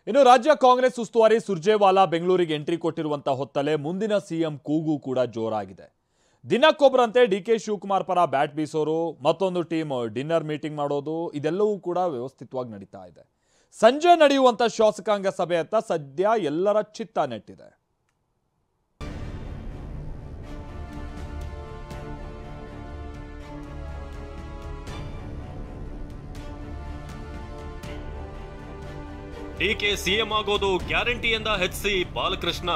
ಇನ್ನು ರಾಜ್ಯ ಕಾಂಗ್ರೆಸ್ ಉಸ್ತುವಾರಿ ಸುರ್ಜೇವಾಲಾ ಬೆಂಗಳೂರಿಗೆ ಎಂಟ್ರಿ ಕೊಟ್ಟಿರುವಂತ ಹೊತ್ತಲೇ ಮುಂದಿನ ಸಿಎಂ ಕೂಗು ಕೂಡ ಜೋರಾಗಿದೆ. ದಿನಕ್ಕೊಬ್ಬರಂತೆ ಡಿಕೆ ಶಿವಕುಮಾರ್ ಪರ ಬ್ಯಾಟ್ ಬೀಸೋರು, ಮತ್ತೊಂದು ಟೀಮ್ ಡಿನ್ನರ್ ಮೀಟಿಂಗ್ ಮಾಡೋದು, ಇದೆಲ್ಲವೂ ಕೂಡ ವ್ಯವಸ್ಥಿತವಾಗಿ ನಡೀತಾ ಇದೆ. ಸಂಜೆ ನಡೆಯುವಂತ ಶಾಸಕಾಂಗ ಸಭೆಯತ್ತ ಸದ್ಯ ಎಲ್ಲರ ಚಿತ್ತ ನೆಟ್ಟಿದೆ. ಡಿಕೆ ಸಿಎಂ ಆಗೋದು ಗ್ಯಾರಂಟಿ ಎಂದ ಎಚ್.ಸಿ. ಬಾಲಕೃಷ್ಣ.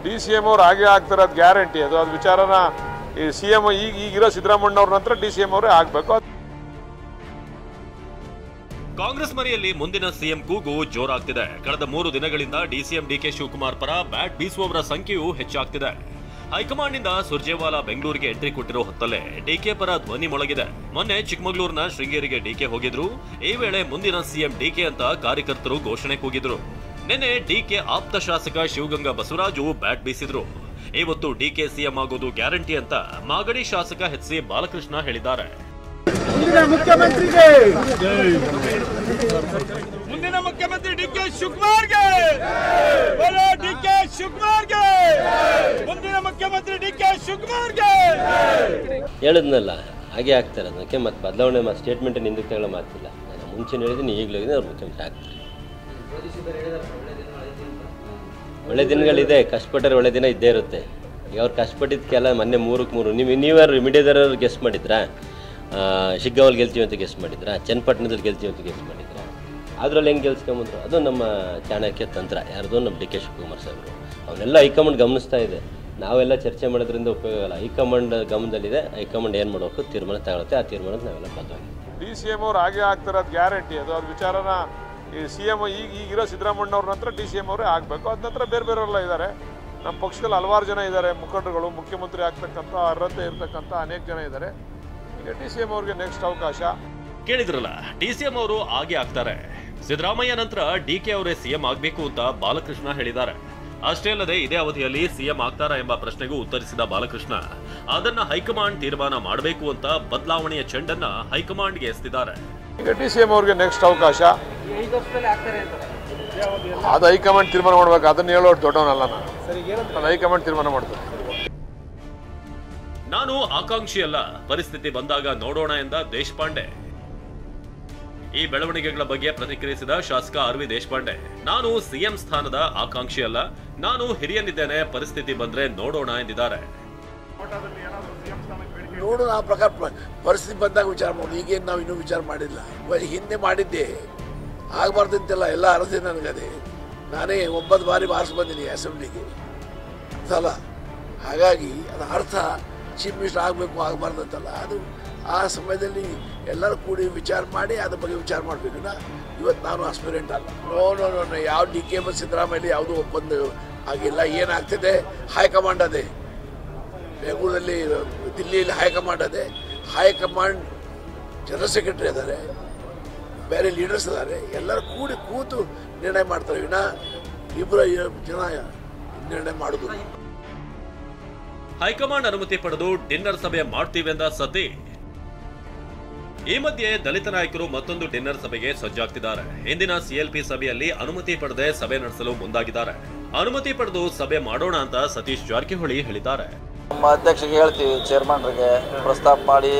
ಡಿಸಿಎಂ ಅವ್ರು ಹಾಗೆ ಆಗ್ತಾರದು ಗ್ಯಾರಂಟಿ. ಅದು ವಿಚಾರನ ಈ ಸಿಎಂ ಈಗಿರೋ ಸಿದ್ದರಾಮಯ್ಯ ಅವ್ರ ನಂತರ ಡಿಸಿಎಂ ಅವರೇ ಆಗ್ಬೇಕು. ಕಾಂಗ್ರೆಸ್ ಮನೆಯಲ್ಲಿ ಮುಂದಿನ ಸಿಎಂ ಕೂಗು ಜೋರಾಗ್ತಿದೆ. ಕಳೆದ 3 ದಿನಗಳಿಂದ ಡಿಸಿಎಂ ಡಿಕೆ ಶಿವಕುಮಾರ್ ಪರ ಬ್ಯಾಟ್ ಬೀಸುವವರ ಸಂಖ್ಯೆಯೂ ಹೆಚ್ಚಾಗ್ತಿದೆ. ಹೈಕಮಾಂಡ್ ನಿಂದ ಸುರ್ಜೇವಾಲಾ ಬೆಂಗಳೂರಿಗೆ ಎಂಟ್ರಿ ಕೊಟ್ಟಿರೋ ಹೊತ್ತಲ್ಲೇ ಡಿಕೆ ಪರ ಧ್ವನಿ ಮೊಳಗಿದೆ. ಮೊನ್ನೆ ಚಿಕ್ಕಮಗಳೂರಿನ ಶೃಂಗೇರಿಗೆ ಡಿಕೆ ಹೋಗಿದ್ರು. ಈ ವೇಳೆ ಮುಂದಿನ ಸಿಎಂ ಡಿಕೆ ಅಂತ ಕಾರ್ಯಕರ್ತರು ಘೋಷಣೆ ಕೂಗಿದ್ರು. ನಿನ್ನೆ ಡಿಕೆ ಆಪ್ತ ಶಾಸಕ ಶಿವಗಂಗಾ ಬಸವರಾಜು ಬ್ಯಾಟ್ ಬೀಸಿದ್ರು. ಇವತ್ತು ಡಿಕೆ ಸಿಎಂ ಆಗೋದು ಗ್ಯಾರಂಟಿ ಅಂತ ಮಾಗಡಿ ಶಾಸಕ ಎಚ್.ಸಿ. ಬಾಲಕೃಷ್ಣ ಹೇಳಿದ್ದಾರೆ. ಮುಂದಿನ ಮುಖ್ಯಮಂತ್ರಿ ಡಿಕೆ ಶಿವಕುಮಾರ್ಗೆ, ಡಿಕೆ ಶಿವಕುಮಾರ್ಗೆ, ಮುಂದಿನ ಮುಖ್ಯಮಂತ್ರಿ ಡಿಕೆ ಶಿವಕುಮಾರ್ಗೆ ಹೇಳಿದ್ನಲ್ಲ, ಹಾಗೆ ಆಗ್ತಾರೆ. ಅದಕ್ಕೆ ಮತ್ತೆ ಬದಲಾವಣೆ ಸ್ಟೇಟ್ಮೆಂಟ್ ಹಿಂದಕ್ಕೆ ತಗೊಳ್ಳೋ ಮಾತಿಲ್ಲ. ನಾನು ಮುಂಚೆ ಹೇಳಿದ್ದೀನಿ, ಈಗಲೂ ಹೇಳಿದ್ದೀನಿ, ಅವ್ರು ಮುಖ್ಯಮಂತ್ರಿ ಆಗ್ತಾರೆ. ಒಳ್ಳೆ ದಿನಗಳಿದೆ, ಕಷ್ಟಪಟ್ಟರೆ ಒಳ್ಳೆ ದಿನ ಇದ್ದೇ ಇರುತ್ತೆ. ಈಗ ಅವ್ರು ಕಷ್ಟಪಟ್ಟಿದ್ದಕ್ಕೆಲ್ಲ ಮೊನ್ನೆ 3ಕ್ಕೆ 3 ನೀವ್ಯಾರು ಮೀಡಿಯಾದವ್ರು ಗೆಸ್ಟ್ ಮಾಡಿದ್ರಾ? ಶಿಗ್ಗಾವಲ್ಲಿ ಗೆಲ್ತೀವಿ ಅಂತ ಗೆಸ್ಟ್ ಮಾಡಿದ್ರಾ? ಚನ್ನಪಟ್ಟಣದಲ್ಲಿ ಗೆಲ್ತೀವಿ ಅಂತ ಗೆಸ್ಟ್ ಮಾಡಿದ್ರಾ? ಅದರಲ್ಲಿ ಹೆಂಗೆ ಗೆಲ್ಸ್ಕೊಂಬಂದ್ರು? ಅದು ನಮ್ಮ ಚಾಣಕ್ಯ ತಂತ್ರ. ಯಾರ್ದು ನಮ್ಮ ಡಿ ಕೆ ಶಿವಕುಮಾರ್ ಸಾಹೇಬರು. ಅವನ್ನೆಲ್ಲ ಹೈಕಮಾಂಡ್ ಗಮನಿಸ್ತಾ ಇದೆ. ನಾವೆಲ್ಲ ಚರ್ಚೆ ಮಾಡೋದ್ರಿಂದ ಉಪಯೋಗ ಇಲ್ಲ. ಹೈಕಮಾಂಡ್ ಗಮನದಲ್ಲಿದೆ. ಹೈಕಮಾಂಡ್ ಏನು ಮಾಡೋಕ್ಕೂ ತೀರ್ಮಾನ ತಗೊಳುತ್ತೆ. ಆ ತೀರ್ಮಾನಕ್ಕೆ ನಾವೆಲ್ಲ ಬದ್ಧವಾಗಿದ್ದೀವಿ. ಡಿಸಿಎಂ ಅವ್ರು ಹಾಗೆ ಆಗ್ತಾರದು ಗ್ಯಾರಂಟಿ. ಅದು ವಿಚಾರನ ಈ ಸಿಎಂ ಈಗಿರೋ ಸಿದ್ದರಾಮಯ್ಯ ಅವ್ರ ನಂತರ ಡಿಸಿಎಂ ಅವರೇ ಆಗಬೇಕು. ಅದ ನಂತರ ಬೇರೆಯವರೆಲ್ಲ ಇದ್ದಾರೆ. ನಮ್ಮ ಪಕ್ಷದಲ್ಲಿ ಹಲವಾರು ಜನ ಇದ್ದಾರೆ, ಮುಖಂಡರುಗಳು, ಮುಖ್ಯಮಂತ್ರಿ ಆಗ್ತಕ್ಕಂಥ ಅರ್ಹತೆ ಇರ್ತಕ್ಕಂಥ ಅನೇಕ ಜನ ಇದ್ದಾರೆ. ಈಗ ಡಿಸಿಎಂ ಅವ್ರಿಗೆ ನೆಕ್ಸ್ಟ್ ಅವಕಾಶ. ಕೇಳಿದ್ರಲ್ಲ, ಡಿಸಿಎಂ ಅವರು ಹಾಗೆ ಆಗ್ತಾರೆ. ಸಿದ್ದರಾಮಯ್ಯ ನಂತರ ಡಿಕೆ ಅವರೇ ಸಿಎಂ ಆಗಬೇಕು ಅಂತ ಬಾಲಕೃಷ್ಣ ಹೇಳಿದ್ದಾರೆ. ಅಷ್ಟೇ ಅಲ್ಲದೆ ಇದೇ ಅವಧಿಯಲ್ಲಿ ಸಿಎಂ ಆಗ್ತಾರಾ ಎಂಬ ಪ್ರಶ್ನೆಗೂ ಉತ್ತರಿಸಿದ ಬಾಲಕೃಷ್ಣ, ಅದನ್ನ ಹೈಕಮಾಂಡ್ ತೀರ್ಮಾನ ಮಾಡಬೇಕು ಅಂತ ಬದಲಾವಣೆಯ ಚೆಂಡನ್ನ ಹೈಕಮಾಂಡ್ಗೆ ಎಸೆದಿದ್ದಾರೆ. ಈಗ ಡಿಸಿಎಂ ಅವ್ರಿಗೆ ನೆಕ್ಸ್ಟ್ ಅವಕಾಶ. ಅದು ಹೈಕಮಾಂಡ್ ತೀರ್ಮಾನ ಮಾಡ್ಬೇಕು. ಅದನ್ನ ಹೇಳೋದು ದೊಡ್ಡವನಲ್ಲ ನಾನು. ಅದು ಹೈಕಮಾಂಡ್ ತೀರ್ಮಾನ ಮಾಡ್ತಾರೆ. ನಾನು ಆಕಾಂಕ್ಷಿ ಅಲ್ಲ, ಪರಿಸ್ಥಿತಿ ಬಂದಾಗ ನೋಡೋಣ ಎಂದ ದೇಶಪಾಂಡೆ. ಈ ಬೆಳವಣಿಗೆಗಳ ಬಗ್ಗೆ ಪ್ರತಿಕ್ರಿಯಿಸಿದ ಶಾಸಕ ಆರ್.ವಿ. ದೇಶಪಾಂಡೆ, ನಾನು ಸಿಎಂ ಸ್ಥಾನದ ಆಕಾಂಕ್ಷಿ ಅಲ್ಲ, ನಾನು ಹಿರಿಯನಿದ್ದೇನೆ, ಪರಿಸ್ಥಿತಿ ಬಂದ್ರೆ ನೋಡೋಣ ಎಂದಿದ್ದಾರೆ. ನೋಡೋಣ, ಆ ಪ್ರಕಾರ ಪರಿಸ್ಥಿತಿ ಬಂದಾಗ ವಿಚಾರ ಮಾಡೋದು. ಈಗೇನು ನಾವು ಇನ್ನೂ ವಿಚಾರ ಮಾಡಿಲ್ಲ. ಹಿಂದೆ ಮಾಡಿದ್ದೆ, ಆಗಬಾರ್ದಂತೆಲ್ಲ ಎಲ್ಲ ಅರ್ಹತೆ ನನಗದೆ. ನಾನೇ 9 ಬಾರಿ ಬಾರಿಸಿ ಬಂದೀನಿ ಅಸೆಂಬ್ಲಿಗೆ ಸಲ. ಹಾಗಾಗಿ ಅದರ ಅರ್ಥ ಚೀಫ್ ಮಿನಿಸ್ಟರ್ ಆಗಬೇಕು ಆಗಬಾರ್ದಂತಲ್ಲ. ಅದು ಆ ಸಮಯದಲ್ಲಿ ಎಲ್ಲರೂ ಕೂಡಿ ವಿಚಾರ ಮಾಡಿ ಅದ್ರ ಬಗ್ಗೆ ವಿಚಾರ ಮಾಡಬೇಕು. ಇವತ್ತು ನಾನು ಆಸ್ಪಿರೆಂಟ್ ಅಲ್ಲ. ನೋ ಯಾವ ಡಿ ಕೆ ಮತ್ತು ಸಿದ್ದರಾಮಯ್ಯ ಯಾವುದೂ ಒಪ್ಪಂದ ಆಗಿಲ್ಲ. ಏನಾಗ್ತಿದೆ ಹೈಕಮಾಂಡ್ ಅದೇ. ಬೆಂಗಳೂರಲ್ಲಿ, ದಿಲ್ಲಿಯಲ್ಲಿ ಹೈಕಮಾಂಡ್ ಅದೇ. ಹೈಕಮಾಂಡ್ ಜನರಲ್ ಸೆಕ್ರೆಟರಿ ಇದ್ದಾರೆ, ಬೇರೆ ಲೀಡರ್ಸ್ ಇದ್ದಾರೆ. ಎಲ್ಲರೂ ಕೂತು ನಿರ್ಣಯ ಮಾಡ್ತಾರೆ. ಇಬ್ಬರು ಜನ ನಿರ್ಣಯ ಮಾಡೋದು. ಹೈಕಮಾಂಡ್ ಅನುಮತಿ ಪಡೆದು ಡಿನ್ನರ್ ಸಭೆ ಮಾಡ್ತೀವಿ ಎಂದ ಸತೀಶ್. ಈ ಮಧ್ಯೆ ದಲಿತ ನಾಯಕರು ಮತ್ತೊಂದು ಡಿನ್ನರ್ ಸಭೆಗೆ ಸಜ್ಜಾಗ್ತಿದ್ದಾರೆ. ಇಂದಿನ ಸಿಎಲ್ಪಿ ಸಭೆಯಲ್ಲಿ ಅನುಮತಿ ಪಡೆದೇ ಸಭೆ ನಡೆಸಲು ಮುಂದಾಗಿದ್ದಾರೆ. ಅನುಮತಿ ಪಡೆದು ಸಭೆ ಮಾಡೋಣ ಅಂತ ಸತೀಶ್ ಜಾರಕಿಹೊಳಿ ಹೇಳಿದ್ದಾರೆ. ನಮ್ಮ ಅಧ್ಯಕ್ಷರಿಗೆ ಹೇಳ್ತೀವಿ, ಚೇರ್ಮನ್ರಿಗೆ ಪ್ರಸ್ತಾಪ ಮಾಡಿ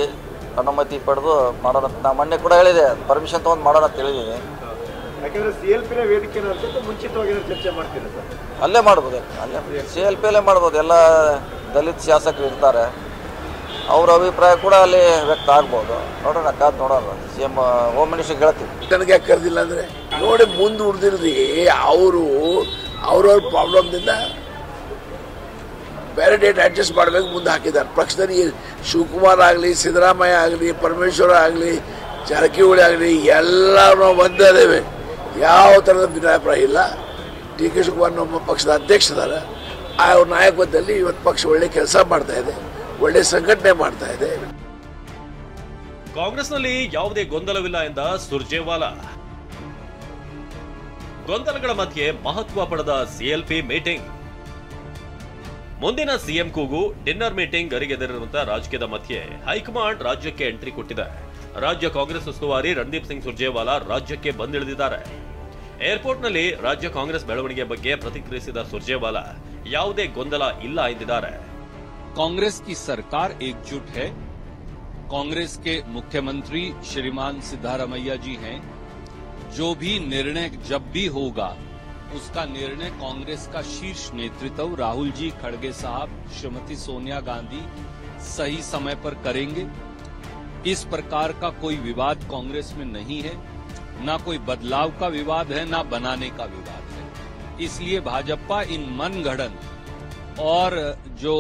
ಅನುಮತಿ ಪಡೆದು ಮಾಡೋಣ. ನಾ ಮೊನ್ನೆ ಕೂಡ ಹೇಳಿದೆ, ಪರ್ಮಿಷನ್ ತೊಗೊಂಡು ಮಾಡೋಣ ಅಂತ ಹೇಳಿದ್ದೀನಿ. ಯಾಕಂದ್ರೆ ಸಿಎಲ್ಪಿನ ವೇದಿಕೆ ಮುಂಚಿತವಾಗಿ ಚರ್ಚೆ ಮಾಡ್ತೀರಾ ಸರ್? ಅಲ್ಲೇ ಮಾಡ್ಬೋದು, ಅಲ್ಲೇ ಸಿಎಲ್ಪಿಯಲ್ಲೇ ಮಾಡ್ಬೋದು. ಎಲ್ಲ ದಲಿತ ಶಾಸಕರು ಇರ್ತಾರೆ, ಅವ್ರ ಅಭಿಪ್ರಾಯ ಕೂಡ ಅಲ್ಲಿ ವ್ಯಕ್ತ ಆಗ್ಬೋದು. ನೋಡೋಣ, ಕಾದು ನೋಡೋಣ. ಸಿಎಂ ಹೋಮ್ ಮಿನಿಸ್ಟರ್ಗೆ ಹೇಳ್ತೀವಿ. ನನಗೆ ಯಾಕೆ ಕರೆದಿಲ್ಲ ಅಂದರೆ ನೋಡಿ, ಮುಂದೆ ಉಳಿದಿರ್ರಿ. ಅವ್ರವ್ರ ಪ್ರಾಬ್ಲಮ್ದಿಂದ ಬೇರೆ ಡೇಟ್ ಅಡ್ಜಸ್ಟ್ ಮಾಡಬೇಕು ಮುಂದೆ ಹಾಕಿದ್ದಾರೆ. ಪಕ್ಷದಲ್ಲಿ ಶಿವಕುಮಾರ್ ಆಗಲಿ, ಸಿದ್ದರಾಮಯ್ಯ ಆಗಲಿ, ಪರಮೇಶ್ವರ ಆಗಲಿ, ಜಾರಕಿಹೊಳಿ ಆಗಲಿ, ಎಲ್ಲರೂ ಒಂದೇ ಇದ್ದೇವೆ. ಯಾವ ಥರದ ಭಿನ್ನಾಭಿಪ್ರಾಯ ಇಲ್ಲ. ಡಿ ಕೆ ಶಿವಕುಮಾರ್ ನಮ್ಮ ಪಕ್ಷದ ಅಧ್ಯಕ್ಷರಾದ ಅವ್ರ ನಾಯಕತ್ವದಲ್ಲಿ ಇವತ್ತು ಪಕ್ಷ ಒಳ್ಳೆ ಕೆಲಸ ಮಾಡ್ತಾ ಇದೆ, ಒಳ್ಳೆ ಸಂಘಟನೆ ಮಾಡ್ತಾ ಇದೆ. ಕಾಂಗ್ರೆಸ್ನಲ್ಲಿ ಯಾವುದೇ ಗೊಂದಲವಿಲ್ಲ ಎಂದ ಸುರ್ಜೇವಾಲಾ. ಗೊಂದಲಗಳ ಮಧ್ಯೆ ಮಹತ್ವ ಪಡೆದ ಸಿಎಲ್ಪಿ ಮೀಟಿಂಗ್. ಮುಂದಿನ ಸಿಎಂ ಕೂಗು, ಡಿನ್ನರ್ ಮೀಟಿಂಗ್ ಗರಿಗೆದರಿರುವಂತಹ ರಾಜಕೀಯದ ಮಧ್ಯೆ ಹೈಕಮಾಂಡ್ ರಾಜ್ಯಕ್ಕೆ ಎಂಟ್ರಿ ಕೊಟ್ಟಿದೆ. ರಾಜ್ಯ ಕಾಂಗ್ರೆಸ್ ಉಸ್ತುವಾರಿ ರಣದೀಪ್ ಸಿಂಗ್ ಸುರ್ಜೇವಾಲಾ ರಾಜ್ಯಕ್ಕೆ ಬಂದಿಳಿದಿದ್ದಾರೆ. ಏರ್ಪೋರ್ಟ್ನಲ್ಲಿ ರಾಜ್ಯ ಕಾಂಗ್ರೆಸ್ ಬೆಳವಣಿಗೆ ಬಗ್ಗೆ ಪ್ರತಿಕ್ರಿಯಿಸಿದ ಸುರ್ಜೇವಾಲಾ ಯಾವುದೇ ಗೊಂದಲ ಇಲ್ಲ ಎಂದಿದ್ದಾರೆ. कांग्रेस की सरकार एकजुट है. कांग्रेस के मुख्यमंत्री श्रीमान सिद्धारमैया जी हैं. जो भी निर्णय जब भी होगा उसका निर्णय कांग्रेस का शीर्ष नेतृत्व राहुल जी, खड़गे साहब, श्रीमती सोनिया गांधी सही समय पर करेंगे. इस प्रकार का कोई विवाद कांग्रेस में नहीं है. ना कोई बदलाव का विवाद है, ना बनाने का विवाद है. इसलिए भाजपा इन मनगढ़ंत और जो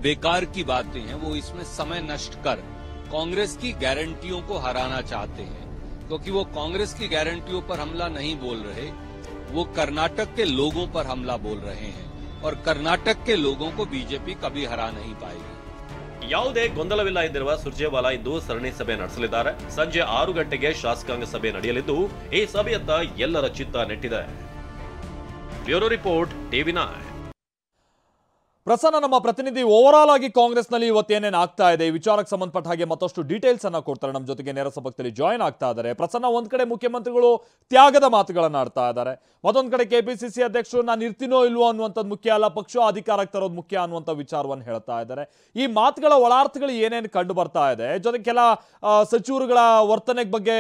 बेकार की बातें हैं वो इसमें समय नष्ट कर कांग्रेस की गारंटियों को हराना चाहते हैं. क्योंकि वो कांग्रेस की गारंटियों पर हमला नहीं बोल रहे, वो कर्नाटक के लोगों पर हमला बोल रहे हैं. और कर्नाटक के लोगों को बीजेपी कभी हरा नहीं पाएगी. ಯಾವುದೇ ಗೊಂದಲವಿಲ್ಲ ಎಂದಿರುವ ಸುರ್ಜೇವಾಲಾ ಇಂದು ಸರಣಿ ಸಭೆ ನಡೆಸಲಿದ್ದಾರೆ. ಸಂಜೆ 6 ಗಂಟೆಗೆ ಶಾಸಕಾಂಗ ಸಭೆ ನಡೆಯಲಿದ್ದು ಈ ಸಭೆಯತ್ತ ಎಲ್ಲರ ಚಿತ್ತ ನೆಟ್ಟಿದೆ. Bureau report, TV9. ಪ್ರಸನ್ನ, ನಮ್ಮ ಪ್ರತಿನಿಧಿ ಓವರಾಲ್ ಆಗಿ ಕಾಂಗ್ರೆಸ್ನಲ್ಲಿ ಇವತ್ತೇನೇನು ಆಗ್ತಾ ಇದೆ ಈ ವಿಚಾರಕ್ಕೆ ಸಂಬಂಧಪಟ್ಟ ಹಾಗೆ ಮತ್ತಷ್ಟು ಡೀಟೇಲ್ಸ್ ಅನ್ನ ಕೊಡ್ತಾರೆ. ನಮ್ಮ ಜೊತೆಗೆ ನೇರ ಸಂಪರ್ಕದಲ್ಲಿ ಜಾಯಿನ್ ಆಗ್ತಾ ಇದ್ದಾರೆ. ಪ್ರಸನ್ನ, ಒಂದ್ ಕಡೆ ಮುಖ್ಯಮಂತ್ರಿಗಳು ತ್ಯಾಗದ ಮಾತುಗಳನ್ನ ಆಡ್ತಾ ಇದ್ದಾರೆ, ಮತ್ತೊಂದ್ ಕಡೆ ಕೆಪಿಸಿಸಿ ಅಧ್ಯಕ್ಷರು ನಾನು ಇರ್ತೀನೋ ಇಲ್ವೋ ಅನ್ನುವಂಥದ್ದು ಮುಖ್ಯ ಅಲ್ಲ, ಪಕ್ಷ ಅಧಿಕಾರಕ್ಕೆ ತರೋದು ಮುಖ್ಯ ಅನ್ನುವಂಥ ವಿಚಾರವನ್ನು ಹೇಳ್ತಾ ಇದ್ದಾರೆ. ಈ ಮಾತುಗಳ ಒಳಾರ್ಥಗಳು ಏನೇನು ಕಂಡು ಬರ್ತಾ ಇದೆ, ಜೊತೆಗೆ ಕೆಲ ಸಚಿವರುಗಳ ವರ್ತನೆ ಬಗ್ಗೆ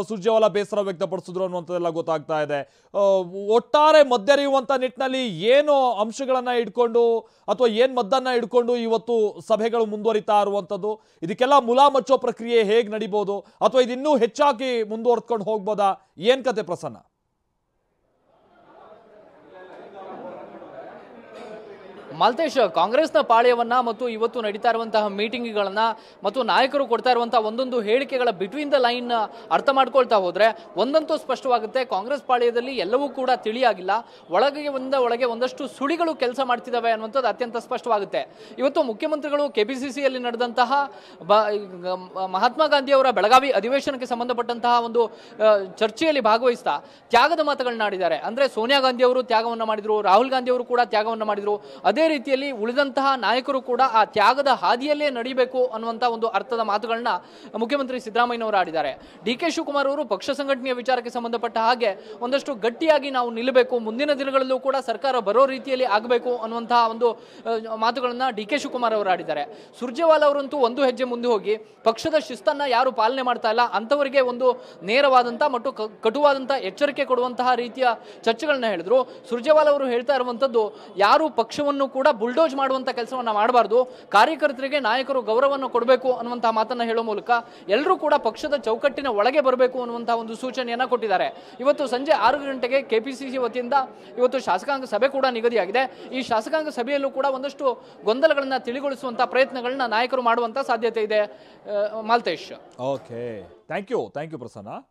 ಸುರ್ಜೇವಾಲಾ ಬೇಸರ ವ್ಯಕ್ತಪಡಿಸಿದ್ರು ಅನ್ನುವಂಥದ್ದೆಲ್ಲ ಗೊತ್ತಾಗ್ತಾ ಇದೆ. ಒಟ್ಟಾರೆ ಮಧ್ಯರಿಯುವಂತ ನಿಟ್ಟಿನಲ್ಲಿ ಏನು ಅಂಶಗಳನ್ನ ಇಟ್ಕೊಂಡು ಅಥವಾ ಏನ್ ಮದ್ದನ್ನ ಇಟ್ಕೊಂಡು ಇವತ್ತು ಸಭೆಗಳು ಮುಂದುವರಿತಾ ಇರುವಂತದ್ದು, ಇದಕ್ಕೆಲ್ಲ ಮುಲಾಮಚ್ಚೋ ಪ್ರಕ್ರಿಯೆ ಹೇಗೆ ನಡಿಬಹುದು ಅಥವಾ ಇದಿನ್ನೂ ಹೆಚ್ಚಾಗಿ ಮುಂದುವರ್ಸ್ಕೊಂಡು ಹೋಗ್ಬೋದಾ, ಏನ್ ಕತೆ ಪ್ರಸನ್ನ? ಮಾಲ್ತೇಶ್, ಕಾಂಗ್ರೆಸ್ನ ಪಾಳ್ಯವನ್ನ ಮತ್ತು ಇವತ್ತು ನಡೀತಾ ಇರುವಂತಹ ಮೀಟಿಂಗ್ಗಳನ್ನ ಮತ್ತು ನಾಯಕರು ಕೊಡ್ತಾ ಇರುವಂತಹ ಒಂದೊಂದು ಹೇಳಿಕೆಗಳ ಬಿಟ್ವೀನ್ ದ ಲೈನ್ ಅರ್ಥ ಮಾಡ್ಕೊಳ್ತಾ ಹೋದ್ರೆ ಒಂದಂತೂ ಸ್ಪಷ್ಟವಾಗುತ್ತೆ, ಕಾಂಗ್ರೆಸ್ ಪಾಳ್ಯದಲ್ಲಿ ಎಲ್ಲವೂ ಕೂಡ ತಿಳಿಯಾಗಿಲ್ಲ. ಒಳಗೆ ಒಂದಷ್ಟು ಸುಳಿಗಳು ಕೆಲಸ ಮಾಡ್ತಿದ್ದಾವೆ ಅನ್ನುವಂಥದ್ದು ಅತ್ಯಂತ ಸ್ಪಷ್ಟವಾಗುತ್ತೆ. ಇವತ್ತು ಮುಖ್ಯಮಂತ್ರಿಗಳು ಕೆಪಿಸಿಸಿಯಲ್ಲಿ ನಡೆದಂತಹ ಮಹಾತ್ಮ ಗಾಂಧಿ ಅವರ ಬೆಳಗಾವಿ ಅಧಿವೇಶನಕ್ಕೆ ಸಂಬಂಧಪಟ್ಟಂತಹ ಒಂದು ಚರ್ಚೆಯಲ್ಲಿ ಭಾಗವಹಿಸ್ತಾ ತ್ಯಾಗದ ಮಾತುಗಳನ್ನ ಆಡಿದ್ದಾರೆ. ಅಂದ್ರೆ ಸೋನಿಯಾ ಗಾಂಧಿ ಅವರು ತ್ಯಾಗವನ್ನ ಮಾಡಿದ್ರು, ರಾಹುಲ್ ಗಾಂಧಿ ಅವರು ಕೂಡ ತ್ಯಾಗವನ್ನ ಮಾಡಿದ್ರು. ಅದೇ ರೀತಿಯಲ್ಲಿ ಉಳಿದಂತಹ ನಾಯಕರು ಕೂಡ ಆ ತ್ಯಾಗದ ಹಾದಿಯಲ್ಲೇ ನಡೀಬೇಕು ಅನ್ನುವಂತಹ ಒಂದು ಅರ್ಥದ ಮಾತುಗಳನ್ನ ಮುಖ್ಯಮಂತ್ರಿ ಸಿದ್ದರಾಮಯ್ಯನವರು ಆಡಿದ್ದಾರೆ. ಡಿ.ಕೆ. ಶಿವಕುಮಾರ್ ಅವರು ಪಕ್ಷ ಸಂಘಟನೆಯ ವಿಚಾರಕ್ಕೆ ಸಂಬಂಧಪಟ್ಟ ಹಾಗೆ ಒಂದಷ್ಟು ಗಟ್ಟಿಯಾಗಿ ನಾವು ನಿಲ್ಲಬೇಕು, ಮುಂದಿನ ದಿನಗಳಲ್ಲೂ ಕೂಡ ಸರ್ಕಾರ ಬರೋ ರೀತಿಯಲ್ಲಿ ಆಗಬೇಕು ಅನ್ನುವಂತಹ ಒಂದು ಮಾತುಗಳನ್ನ ಡಿ.ಕೆ. ಶಿವಕುಮಾರ್ ಅವರು ಆಡಿದ್ದಾರೆ. ಸುರ್ಜೇವಾಲಾ ಅವರಂತೂ ಒಂದು ಹೆಜ್ಜೆ ಮುಂದೆ ಹೋಗಿ ಪಕ್ಷದ ಶಿಸ್ತನ್ನ ಯಾರು ಪಾಲನೆ ಮಾಡ್ತಾ ಇಲ್ಲ ಅಂತವರಿಗೆ ಒಂದು ನೇರವಾದಂತಹ ಮತ್ತು ಕಟುವಾದಂತಹ ಎಚ್ಚರಿಕೆ ಕೊಡುವಂತಹ ರೀತಿಯ ಚರ್ಚೆಗಳನ್ನ ಹೇಳಿದ್ರು. ಸುರ್ಜೇವಾಲಾ ಅವರು ಹೇಳ್ತಾ ಇರುವಂತದ್ದು, ಯಾರು ಪಕ್ಷವನ್ನು ಕೂಡ ಬುಲ್ಡೋಜ್ ಮಾಡುವಂತ ಕೆಲಸವನ್ನ ಮಾಡಬಾರದು, ಕಾರ್ಯಕರ್ತರಿಗೆ ನಾಯಕರು ಗೌರವವನ್ನು ಕೊಡಬೇಕು ಅನ್ನುವಂತಹ ಮಾತನ್ನ ಹೇಳೋ ಮೂಲಕ ಎಲ್ಲರೂ ಕೂಡ ಪಕ್ಷದ ಚೌಕಟ್ಟಿನ ಒಳಗೆ ಬರಬೇಕು ಅನ್ನುವಂತಹ ಒಂದು ಸೂಚನೆಯನ್ನ ಕೊಟ್ಟಿದ್ದಾರೆ. ಇವತ್ತು ಸಂಜೆ 6 ಗಂಟೆಗೆ ಕೆಪಿಸಿಸಿ ವತಿಯಿಂದ ಇವತ್ತು ಶಾಸಕಾಂಗ ಸಭೆ ಕೂಡ ನಿಗದಿಯಾಗಿದೆ. ಈ ಶಾಸಕಾಂಗ ಸಭೆಯಲ್ಲೂ ಕೂಡ ಒಂದಷ್ಟು ಗೊಂದಲಗಳನ್ನ ತಿಳಿಗೊಳಿಸುವಂತಹ ಪ್ರಯತ್ನಗಳನ್ನ ನಾಯಕರು ಮಾಡುವಂತ ಸಾಧ್ಯತೆ ಇದೆ. Maltesh, okay, thank you Prasanna.